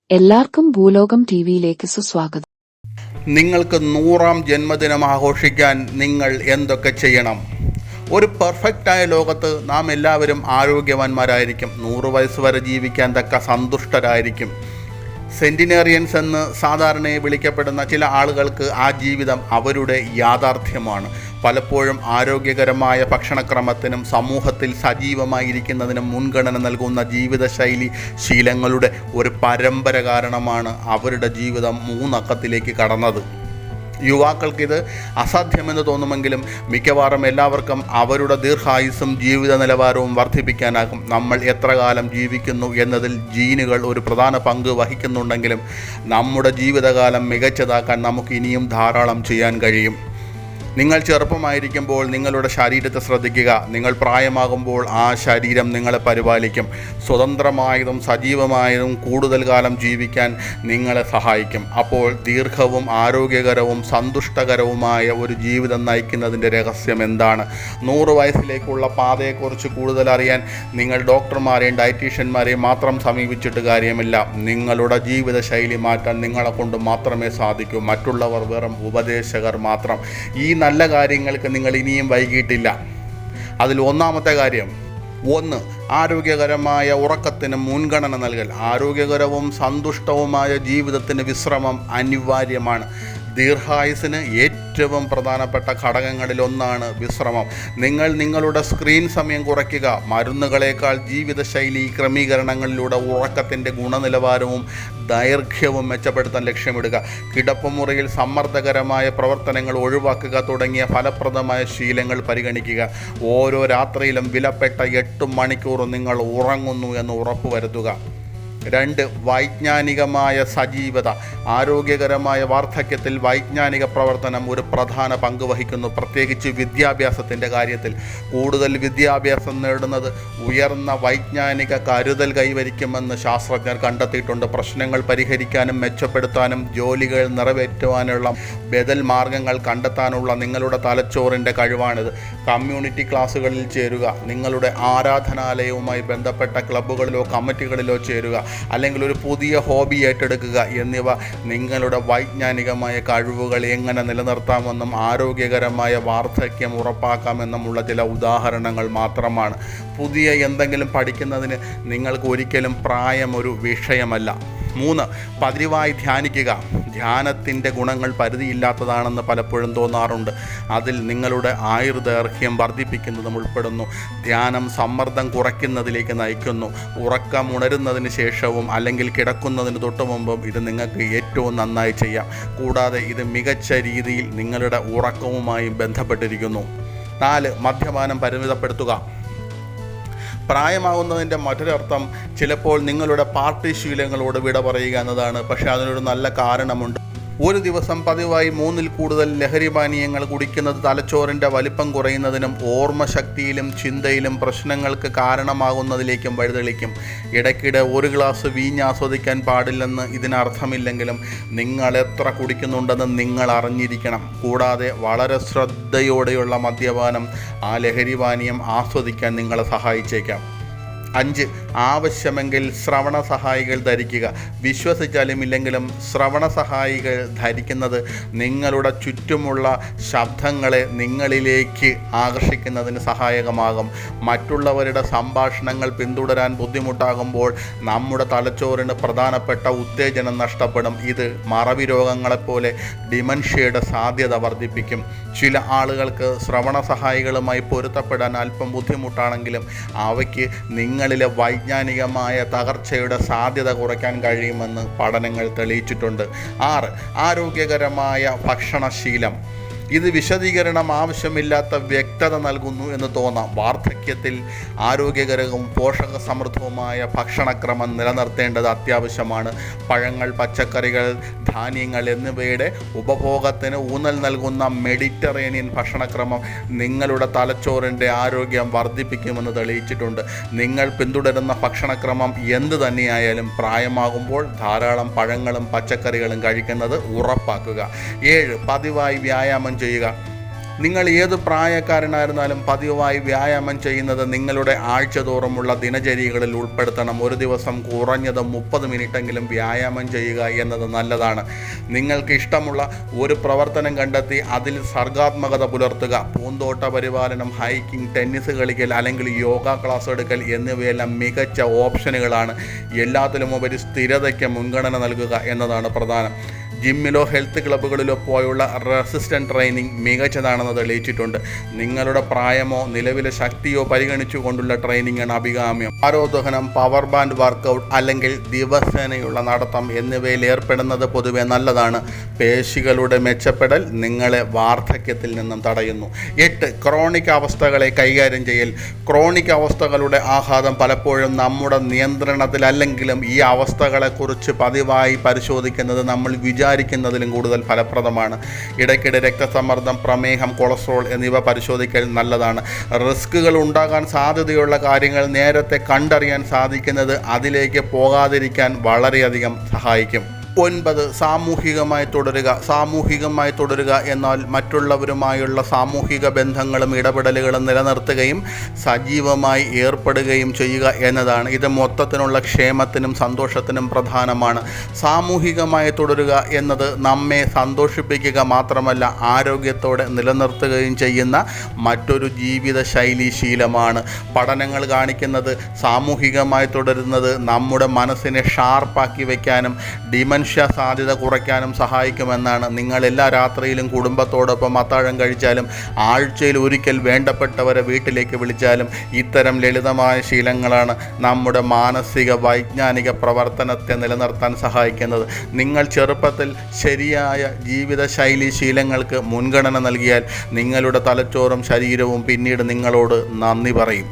എല്ലാവർക്കും ഭൂലോകം ടിവിയിലേക്ക് സുസ്വാഗതം. നിങ്ങൾക്ക് 100ാം ജന്മദിനം ആഘോഷിക്കാൻ നിങ്ങൾ എന്തൊക്കെ ചെയ്യണം? ഒരു പെർഫെക്റ്റായ ലോകത്ത് നാം എല്ലാവരും ആരോഗ്യവാന്മാരായിരിക്കും. 100 വയസ്സ് വരെ ജീവിക്കാൻ തക്ക സന്തുഷ്ടരായിരിക്കും. സെൻറ്റിനേറിയൻസ് എന്ന് സാധാരണയായി വിളിക്കപ്പെടുന്ന ചില ആളുകൾക്ക് ആ ജീവിതം അവരുടെ യാഥാർത്ഥ്യമാണ്. പലപ്പോഴും ആരോഗ്യകരമായ ഭക്ഷണക്രമത്തിനും സമൂഹത്തിൽ സജീവമായിരിക്കുന്നതിനും മുൻഗണന നൽകുന്ന ജീവിതശൈലി ശീലങ്ങളുടെ ഒരു പരമ്പര കാരണമാണ് അവരുടെ ജീവിതം 3 അക്കത്തിലേക്ക് കടന്നത്. യുവാക്കൾക്കിത് അസാധ്യമെന്ന് തോന്നുമെങ്കിലും മിക്കവാറും എല്ലാവർക്കും അവരുടെ ദീർഘായുസ്സും ജീവിത നിലവാരവും വർദ്ധിപ്പിക്കാനാകും. നമ്മൾ എത്ര കാലം ജീവിക്കുന്നു എന്നതിൽ ജീനുകൾ ഒരു പ്രധാന പങ്ക് വഹിക്കുന്നുണ്ടെങ്കിലും നമ്മുടെ ജീവിതകാലം മികച്ചതാക്കാൻ നമുക്ക് ഇനിയും ധാരാളം ചെയ്യാൻ കഴിയും. നിങ്ങൾ ചെറുപ്പമായിരിക്കുമ്പോൾ നിങ്ങളുടെ ശരീരത്തെ ശ്രദ്ധിക്കുക. നിങ്ങൾ പ്രായമാകുമ്പോൾ ആ ശരീരം നിങ്ങളെ പരിപാലിക്കും. സ്വതന്ത്രമായതും സജീവമായതും കൂടുതൽ കാലം ജീവിക്കാൻ നിങ്ങളെ സഹായിക്കും. അപ്പോൾ ദീർഘവും ആരോഗ്യകരവും സന്തുഷ്ടകരവുമായ ഒരു ജീവിതം നയിക്കുന്നതിൻ്റെ രഹസ്യം എന്താണ്? 100 വയസ്സിലേക്കുള്ള പാതയെക്കുറിച്ച് കൂടുതൽ അറിയാൻ നിങ്ങൾ ഡോക്ടർമാരെയും ഡയറ്റീഷ്യന്മാരെയും മാത്രം സമീപിച്ചിട്ട് കാര്യമില്ല. നിങ്ങളുടെ ജീവിതശൈലി മാറ്റാൻ നിങ്ങളെ കൊണ്ട് മാത്രമേ സാധിക്കൂ. മറ്റുള്ളവർ വെറും ഉപദേശകർ മാത്രം. ഈ നല്ല കാര്യങ്ങൾക്ക് നിങ്ങൾ ഇനിയും വൈകിട്ടില്ല. അതിൽ ഒന്നാമത്തെ കാര്യം, 1. ആരോഗ്യകരമായ ഉറക്കത്തിന് മുൻഗണന നൽകൽ. ആരോഗ്യകരവും സന്തുഷ്ടവുമായ ജീവിതത്തിന് വിശ്രമം അനിവാര്യമാണ്. ദീർഘായുസിന് ഏറ്റവും പ്രധാനപ്പെട്ട ഘടകങ്ങളിലൊന്നാണ് വിശ്രമം. നിങ്ങൾ നിങ്ങളുടെ സ്ക്രീൻ സമയം കുറയ്ക്കുക. മരുന്നുകളേക്കാൾ ജീവിതശൈലി ക്രമീകരണങ്ങളിലൂടെ ഉറക്കത്തിൻ്റെ ഗുണനിലവാരവും ദൈർഘ്യവും മെച്ചപ്പെടുത്താൻ ലക്ഷ്യമിടുക. കിടപ്പുമുറിയിൽ സമ്മർദ്ദകരമായ പ്രവർത്തനങ്ങൾ ഒഴിവാക്കുക തുടങ്ങിയ ഫലപ്രദമായ ശീലങ്ങൾ പരിഗണിക്കുക. ഓരോ രാത്രിയിലും വിലപ്പെട്ട 8 മണിക്കൂർ നിങ്ങൾ ഉറങ്ങുന്നു എന്ന് ഉറപ്പുവരുത്തുക. 2. വൈജ്ഞാനികമായ സജീവത. ആരോഗ്യകരമായ വാർദ്ധക്യത്തിൽ വൈജ്ഞാനിക പ്രവർത്തനം ഒരു പ്രധാന പങ്ക് വഹിക്കുന്നു, പ്രത്യേകിച്ച് വിദ്യാഭ്യാസത്തിൻ്റെ കാര്യത്തിൽ. കൂടുതൽ വിദ്യാഭ്യാസം നേടുന്നത് ഉയർന്ന വൈജ്ഞാനിക കരുതൽ കൈവരിക്കുമെന്ന് ശാസ്ത്രജ്ഞർ കണ്ടെത്തിയിട്ടുണ്ട്. പ്രശ്നങ്ങൾ പരിഹരിക്കാനും മെച്ചപ്പെടുത്താനും ജോലികൾ നിറവേറ്റുവാനുള്ള ബദൽ മാർഗങ്ങൾ കണ്ടെത്താനുള്ള നിങ്ങളുടെ തലച്ചോറിൻ്റെ കഴിവാണിത്. കമ്മ്യൂണിറ്റി ക്ലാസ്സുകളിൽ ചേരുക. നിങ്ങളുടെ ആരാധനാലയവുമായി ബന്ധപ്പെട്ട ക്ലബ്ബുകളിലോ കമ്മിറ്റികളിലോ ചേരുക. അല്ലെങ്കിൽ ഒരു പുതിയ ഹോബി ഏറ്റെടുക്കുക. എന്നിവ നിങ്ങളുടെ വൈജ്ഞാനികമായ കഴിവുകൾ എങ്ങനെ നിലനിർത്താമെന്നും ആരോഗ്യകരമായ വാർദ്ധക്യം ഉറപ്പാക്കാമെന്നുമുള്ള ചില ഉദാഹരണങ്ങൾ മാത്രമാണ്. പുതിയ എന്തെങ്കിലും പഠിക്കുന്നതിന് നിങ്ങൾക്ക് ഒരിക്കലും പ്രായം ഒരു വിഷയമല്ല. 3. പതിവായി ധ്യാനിക്കുക. ധ്യാനത്തിൻ്റെ ഗുണങ്ങൾ പരിധിയില്ലാത്തതാണെന്ന് പലപ്പോഴും തോന്നാറുണ്ട്. അതിൽ നിങ്ങളുടെ ആയുർദൈർഘ്യം വർദ്ധിപ്പിക്കുന്നതും ഉൾപ്പെടുന്നു. ധ്യാനം സമ്മർദ്ദം കുറയ്ക്കുന്നതിലേക്ക് നയിക്കുന്നു. ഉറക്കമുണരുന്നതിന് ശേഷവും അല്ലെങ്കിൽ കിടക്കുന്നതിന് തൊട്ടുമുമ്പും ഇത് നിങ്ങൾക്ക് ഏറ്റവും നന്നായി ചെയ്യാം. കൂടാതെ ഇത് മികച്ച രീതിയിൽ നിങ്ങളുടെ ഉറക്കവുമായി ബന്ധപ്പെട്ടിരിക്കുന്നു. 4. മദ്യപാനം പരിമിതപ്പെടുത്തുക. പ്രായമാകുന്നതിൻ്റെ മറ്റൊരർത്ഥം ചിലപ്പോൾ നിങ്ങളുടെ പാർട്ടി ശീലങ്ങളോട് വിട പറയുക എന്നതാണ്. പക്ഷേ അതിനൊരു നല്ല കാരണമുണ്ട്. ഒരു ദിവസം പതിവായി 3-ൽ കൂടുതൽ ലഹരി പാനീയങ്ങൾ കുടിക്കുന്നത് തലച്ചോറിൻ്റെ വലിപ്പം കുറയുന്നതിനും ഓർമ്മശക്തിയിലും ചിന്തയിലും പ്രശ്നങ്ങൾക്ക് കാരണമാകുന്നതിലേക്കും വഴിതെളിക്കും. ഇടയ്ക്കിടെ 1 ഗ്ലാസ് വീഞ്ഞ് ആസ്വദിക്കാൻ പാടില്ലെന്ന് ഇതിനർത്ഥമില്ലെങ്കിലും നിങ്ങൾ എത്ര കുടിക്കുന്നുണ്ടെന്ന് നിങ്ങൾ അറിഞ്ഞിരിക്കണം. കൂടാതെ വളരെ ശ്രദ്ധയോടെയുള്ള മദ്യപാനം ആ ലഹരി പാനീയം ആസ്വദിക്കാൻ നിങ്ങളെ സഹായിച്ചേക്കാം. 5. ആവശ്യമെങ്കിൽ ശ്രവണ സഹായികൾ ധരിക്കുക. വിശ്വസിച്ചാലും ഇല്ലെങ്കിലും ശ്രവണ സഹായികൾ ധരിക്കുന്നത് നിങ്ങളുടെ ചുറ്റുമുള്ള ശബ്ദങ്ങളെ നിങ്ങളിലേക്ക് ആകർഷിക്കുന്നതിന് സഹായകമാകും. മറ്റുള്ളവരുടെ സംഭാഷണങ്ങൾ പിന്തുടരാൻ ബുദ്ധിമുട്ടാകുമ്പോൾ നമ്മുടെ തലച്ചോറിന് പ്രധാനപ്പെട്ട ഉത്തേജനം നഷ്ടപ്പെടും. ഇത് മറവി രോഗങ്ങളെപ്പോലെ ഡിമൻഷ്യയുടെ സാധ്യത വർദ്ധിപ്പിക്കും. ചില ആളുകൾക്ക് ശ്രവണ സഹായികളുമായി പൊരുത്തപ്പെടാൻ അല്പം ബുദ്ധിമുട്ടാണെങ്കിലും അവയ്ക്ക് നിങ്ങളിലെ വൈജ്ഞാനികമായ തകർച്ചയുടെ സാധ്യത കുറയ്ക്കാൻ കഴിയുമെന്ന് പഠനങ്ങൾ തെളിയിച്ചിട്ടുണ്ട്. 6. ആരോഗ്യകരമായ ഭക്ഷണശീലം. ഇത് വിശദീകരണം ആവശ്യമില്ലാത്ത വ്യക്തത നൽകുന്നു എന്ന് തോന്നാം. വാർദ്ധക്യത്തിൽ ആരോഗ്യകരവും പോഷകസമൃദ്ധവുമായ ഭക്ഷണക്രമം നിലനിർത്തേണ്ടത് അത്യാവശ്യമാണ്. പഴങ്ങൾ, പച്ചക്കറികൾ, ധാന്യങ്ങൾ എന്നിവയുടെ ഉപഭോഗത്തിന് ഊന്നൽ നൽകുന്ന മെഡിറ്ററേനിയൻ ഭക്ഷണക്രമം നിങ്ങളുടെ തലച്ചോറിൻ്റെ ആരോഗ്യം വർദ്ധിപ്പിക്കുമെന്ന് തെളിയിച്ചിട്ടുണ്ട്. നിങ്ങൾ പിന്തുടരുന്ന ഭക്ഷണക്രമം എന്ത് തന്നെയായാലും പ്രായമാകുമ്പോൾ ധാരാളം പഴങ്ങളും പച്ചക്കറികളും കഴിക്കുന്നത് ഉറപ്പാക്കുക. 7. പതിവായി വ്യായാമം ചെയ്യുക. നിങ്ങൾ ഏത് പ്രായക്കാരനായിരുന്നാലും പതിവായി വ്യായാമം ചെയ്യുന്നത് നിങ്ങളുടെ ആഴ്ചതോറുമുള്ള ദിനചര്യകളിൽ ഉൾപ്പെടുത്തണം. ഒരു ദിവസം കുറഞ്ഞത് 30 മിനിറ്റെങ്കിലും വ്യായാമം ചെയ്യുക എന്നത് നല്ലതാണ്. നിങ്ങൾക്ക് ഇഷ്ടമുള്ള ഒരു പ്രവർത്തനം കണ്ടെത്തി അതിൽ സർഗാത്മകത പുലർത്തുക. പൂന്തോട്ട പരിപാലനം, ഹൈക്കിംഗ്, ടെന്നീസ് കളിക്കൽ അല്ലെങ്കിൽ യോഗ ക്ലാസ് എടുക്കൽ എന്നിവയെല്ലാം മികച്ച ഓപ്ഷനുകളാണ്. എല്ലാത്തിലുമുപരി സ്ഥിരതയ്ക്ക് മുൻഗണന നൽകുക എന്നതാണ് പ്രധാനം. ജിമ്മിലോ ഹെൽത്ത് ക്ലബ്ബുകളിലോ പോയുള്ള റെസിസ്റ്റൻറ്റ് ട്രെയിനിങ് മികച്ചതാണെന്ന് തെളിയിച്ചിട്ടുണ്ട്. നിങ്ങളുടെ പ്രായമോ നിലവിലെ ശക്തിയോ പരിഗണിച്ചുകൊണ്ടുള്ള ട്രെയിനിങ്ങാണ് അഭികാമ്യം. ഭാരോദ്വഹനം, പവർ ബാൻഡ് വർക്കൗട്ട് അല്ലെങ്കിൽ ദിവസേനയുള്ള നടത്തം എന്നിവയിൽ ഏർപ്പെടുന്നത് പൊതുവെ നല്ലതാണ്. പേശികളുടെ മെച്ചപ്പെടൽ നിങ്ങളെ വാർദ്ധക്യത്തിൽ നിന്നും തടയുന്നു. 8. ക്രോണിക് അവസ്ഥകളെ കൈകാര്യം ചെയ്യൽ. ക്രോണിക് അവസ്ഥകളുടെ ആഘാതം പലപ്പോഴും നമ്മുടെ നിയന്ത്രണത്തിലല്ലെങ്കിലും ഈ അവസ്ഥകളെക്കുറിച്ച് പതിവായി പരിശോധിക്കുന്നത് നമ്മൾ വിചാരിക്കുന്നതിലും കൂടുതൽ ഫലപ്രദമാണ്. ഇടയ്ക്കിടെ രക്തസമ്മർദ്ദം, പ്രമേഹം, കൊളസ്ട്രോൾ എന്നിവ പരിശോധിക്കൽ നല്ലതാണ്. റിസ്കുകൾ ഉണ്ടാകാൻ സാധ്യതയുള്ള കാര്യങ്ങൾ നേരത്തെ കണ്ടറിയാൻ സാധിക്കുന്നത് അതിലേക്ക് പോകാതിരിക്കാൻ വളരെയധികം സഹായിക്കും. 9. സാമൂഹികമായി തുടരുക എന്നാൽ മറ്റുള്ളവരുമായുള്ള സാമൂഹിക ബന്ധങ്ങളും ഇടപെടലുകളും നിലനിർത്തുകയും സജീവമായി ഏർപ്പെടുകയും ചെയ്യുക എന്നതാണ്. ഇത് മൊത്തത്തിനുള്ള ക്ഷേമത്തിനും സന്തോഷത്തിനും പ്രധാനമാണ്. സാമൂഹികമായി തുടരുക എന്നത് നമ്മെ സന്തോഷിപ്പിക്കുക മാത്രമല്ല ആരോഗ്യത്തോടെ നിലനിർത്തുകയും ചെയ്യുന്ന മറ്റൊരു ജീവിതശൈലി ശീലമാണ്. പഠനങ്ങൾ കാണിക്കുന്നത് സാമൂഹികമായി തുടരുന്നത് നമ്മുടെ മനസ്സിനെ ഷാർപ്പാക്കി വയ്ക്കാനും സാധ്യത കുറയ്ക്കാനും സഹായിക്കുമെന്നാണ്. നിങ്ങൾ എല്ലാ രാത്രിയിലും കുടുംബത്തോടൊപ്പം അത്താഴം കഴിച്ചാലും ആഴ്ചയിൽ ഒരിക്കൽ വേണ്ടപ്പെട്ടവരെ വീട്ടിലേക്ക് വിളിച്ചാലും ഇത്തരം ലളിതമായ ശീലങ്ങളാണ് നമ്മുടെ മാനസിക വൈജ്ഞാനിക പ്രവർത്തനത്തെ നിലനിർത്താൻ സഹായിക്കുന്നത്. നിങ്ങൾ ചെറുപ്പത്തിൽ ശരിയായ ജീവിതശൈലി ശീലങ്ങൾക്ക് മുൻഗണന നൽകിയാൽ നിങ്ങളുടെ തലച്ചോറും ശരീരവും പിന്നീട് നിങ്ങളോട് നന്ദി പറയും.